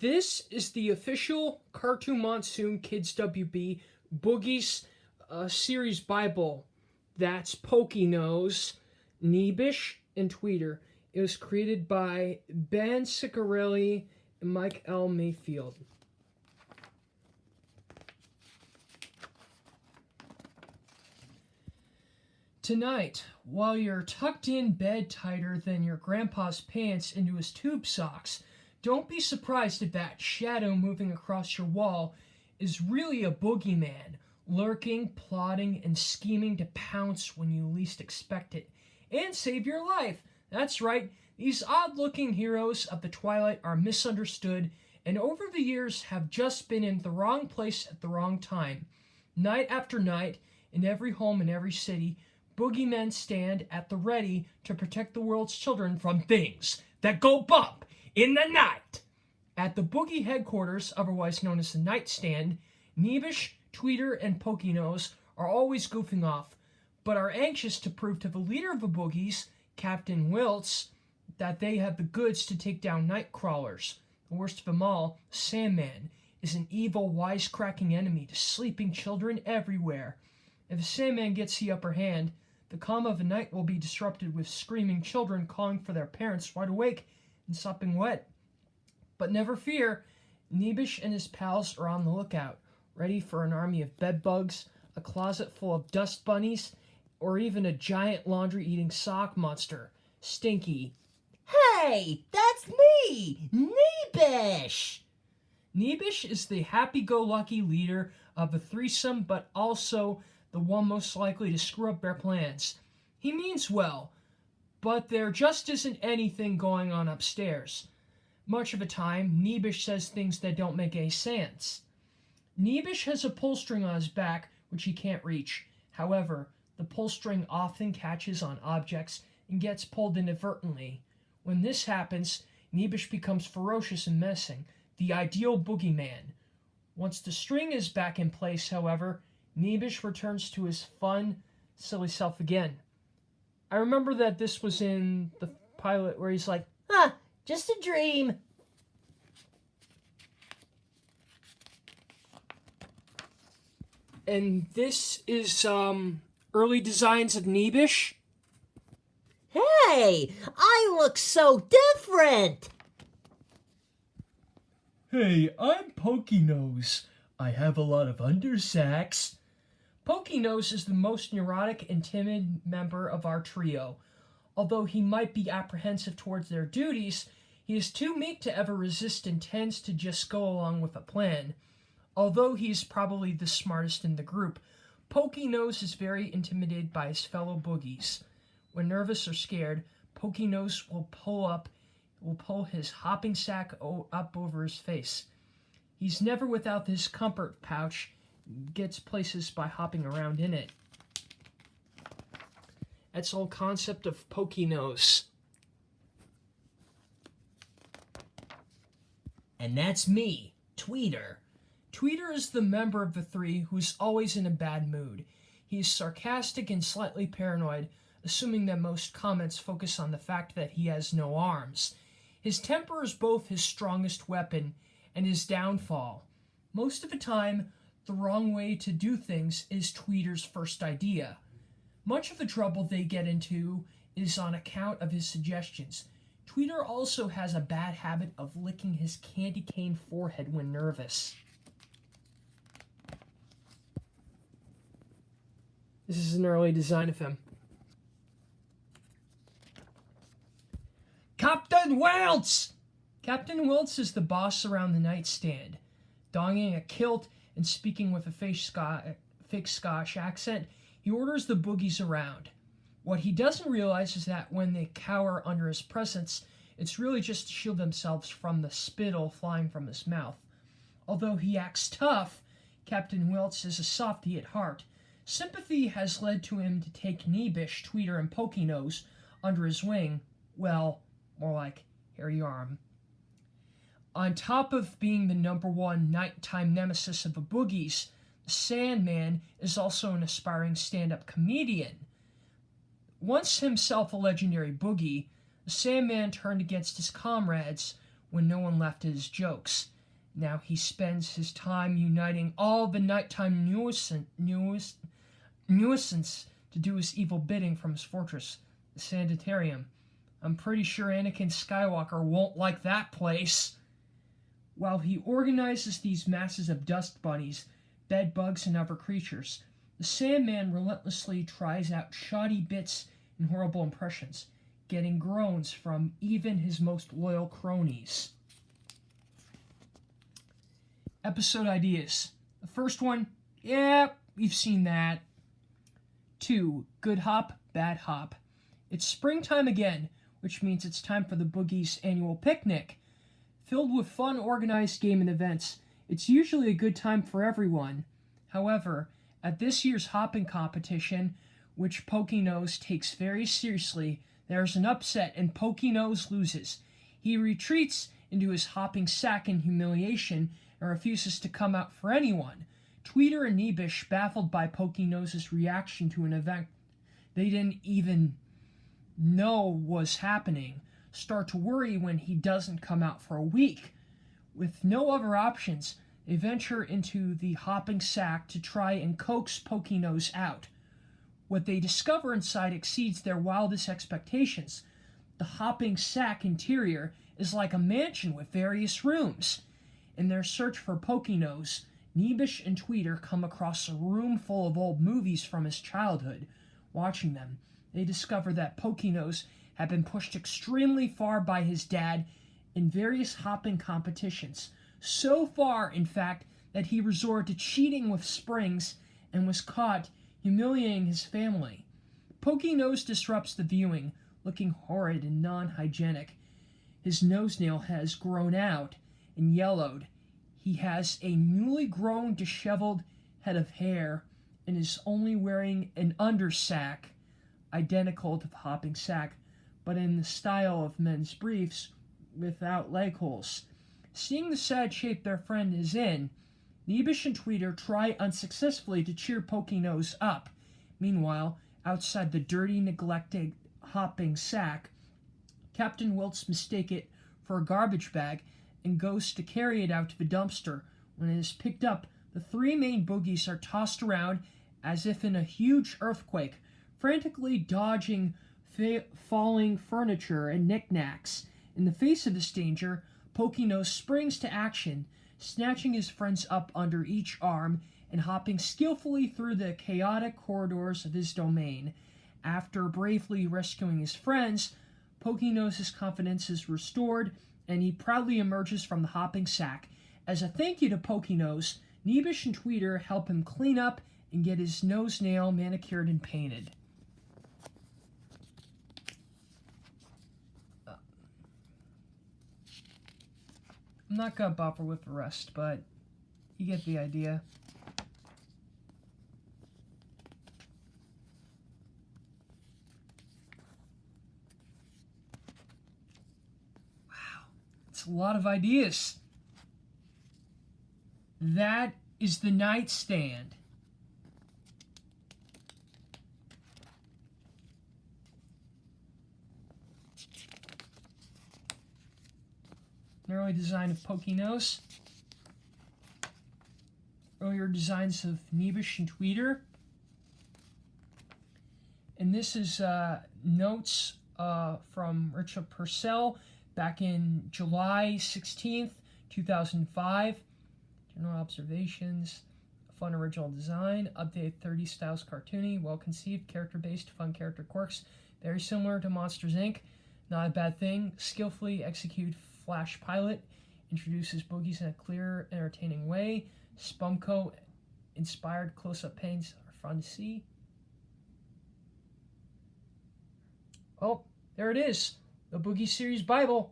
This is the official Cartoon Monsoon Kids WB Boogies series Bible. That's Pokinose, Neebish, and Tweeter. It was created by Ben Ciccarelli and Mike L. Mayfield. Tonight, while you're tucked in bed tighter than your grandpa's pants into his tube socks, don't be surprised if that shadow moving across your wall is really a boogeyman, lurking, plotting, and scheming to pounce when you least expect it, and save your life. That's right, these odd-looking heroes of the Twilight are misunderstood, and over the years have just been in the wrong place at the wrong time. Night after night, in every home in every city, boogeymen stand at the ready to protect the world's children from things that go bump in the night. At the Boogie headquarters, otherwise known as the Nightstand, Neebish, Tweeter, and Pokinose are always goofing off, but are anxious to prove to the leader of the Boogies, Captain Wiltz, that they have the goods to take down night crawlers. The worst of them all, Sandman, is an evil, wisecracking enemy to sleeping children everywhere. If the Sandman gets the upper hand, the calm of the night will be disrupted with screaming children calling for their parents wide awake and sopping wet. But never fear, Neebish and his pals are on the lookout, ready for an army of bedbugs, a closet full of dust bunnies, or even a giant laundry-eating sock monster, Stinky. Hey, that's me, Neebish! Neebish is the happy-go-lucky leader of the threesome, but also the one most likely to screw up their plans. He means well, but there just isn't anything going on upstairs. Much of the time, Neebish says things that don't make any sense. Neebish has a pull string on his back, which he can't reach. However, the pull string often catches on objects and gets pulled inadvertently. When this happens, Neebish becomes ferocious and menacing, the ideal boogeyman. Once the string is back in place, however, Neebish returns to his fun, silly self again. I remember that this was in the pilot where he's like, just a dream. and this is early designs of Neebish. Hey, I look so different. Hey, I'm Pokinose. I have a lot of undersacks. Pokinose is the most neurotic and timid member of our trio. Although he might be apprehensive towards their duties, he is too meek to ever resist and tends to just go along with a plan. Although he's probably the smartest in the group, Pokinose is very intimidated by his fellow Boogies. When nervous or scared, Pokinose will pull his hopping sack up over his face. He's never without his comfort pouch, gets places by hopping around in it. That's the whole concept of Pokinose. And that's me, Tweeter. Tweeter is the member of the three who's always in a bad mood. He's sarcastic and slightly paranoid, assuming that most comments focus on the fact that he has no arms. His temper is both his strongest weapon and his downfall. Most of the time, the wrong way to do things is Tweeter's first idea. Much of the trouble they get into is on account of his suggestions. Tweeter also has a bad habit of licking his candy cane forehead when nervous. This is an early design of him. Captain Wiltz! Captain Wiltz is the boss around the nightstand. Donning a kilt and speaking with a fake Scotch accent, he orders the Boogies around. What he doesn't realize is that when they cower under his presence, it's really just to shield themselves from the spittle flying from his mouth. Although he acts tough, Captain Wiltz is a softy at heart. Sympathy has led to him to take Neebish, Tweeter, and Pokinose under his wing. Well, more like, here you are. On top of being the number one nighttime nemesis of the Boogies, the Sandman is also an aspiring stand-up comedian. Once himself a legendary Boogie, the Sandman turned against his comrades when no one laughed at his jokes. Now he spends his time uniting all the nighttime nuisance to do his evil bidding from his fortress, the Sanitarium. I'm pretty sure Anakin Skywalker won't like that place. While he organizes these masses of dust bunnies, bed bugs, and other creatures, the Sandman relentlessly tries out shoddy bits and horrible impressions, getting groans from even his most loyal cronies. Episode ideas. The first one, yeah, we've seen that. 2. Good hop, bad hop. It's springtime again, which means it's time for the Boogies' annual picnic. Filled with fun, organized game and events, it's usually a good time for everyone. However, at this year's hopping competition, which Pokey-Nose takes very seriously, there's an upset and Pokey-Nose loses. He retreats into his hopping sack in humiliation and refuses to come out for anyone. Tweeter and Neebish, baffled by Pokey-Nose's reaction to an event they didn't even know was happening, start to worry when he doesn't come out for a week. With no other options, they venture into the hopping sack to try and coax Pokey-Nose out. What they discover inside exceeds their wildest expectations. The hopping sack interior is like a mansion with various rooms. In their search for Pokey-Nose, Neebish and Tweeter come across a room full of old movies from his childhood. Watching them, they discover that Pokey-Nose had been pushed extremely far by his dad in various hopping competitions. So far, in fact, that he resorted to cheating with springs and was caught humiliating his family. Pokey-Nose disrupts the viewing, looking horrid and non-hygienic. His nose nail has grown out and yellowed. He has a newly grown, disheveled head of hair and is only wearing an undersack, identical to the hopping sack, but in the style of men's briefs without leg holes. Seeing the sad shape their friend is in, Neebish and Tweeter try unsuccessfully to cheer Pokey-Nose up. Meanwhile, outside the dirty, neglected hopping sack, Captain Wilts mistakes it for a garbage bag and goes to carry it out to the dumpster. When it is picked up, the three main Boogies are tossed around as if in a huge earthquake, frantically dodging falling furniture and knickknacks. In the face of this danger, Pokey-Nose springs to action, snatching his friends up under each arm and hopping skillfully through the chaotic corridors of his domain. After bravely rescuing his friends, Pokey-Nose's confidence is restored, and he proudly emerges from the hopping sack. As a thank you to Pokey-Nose, Neebish and Tweeter help him clean up and get his nose nail manicured and painted. I'm not gonna bother with the rest, but you get the idea. Wow, it's a lot of ideas. That is the nightstand. An early design of Pokey-Nose. Earlier designs of Neebish and Tweeter. And this is notes from Richard Purcell back in July 16th, 2005. General observations. Fun original design. Updated 30 styles cartoony. Well conceived, character based, fun character quirks. Very similar to Monsters Inc. Not a bad thing. Skillfully executed Flash pilot. Introduces Boogies in a clear, entertaining way. Spumco inspired close-up paintings are fun to see. Oh, there it is. The Boogie Series Bible.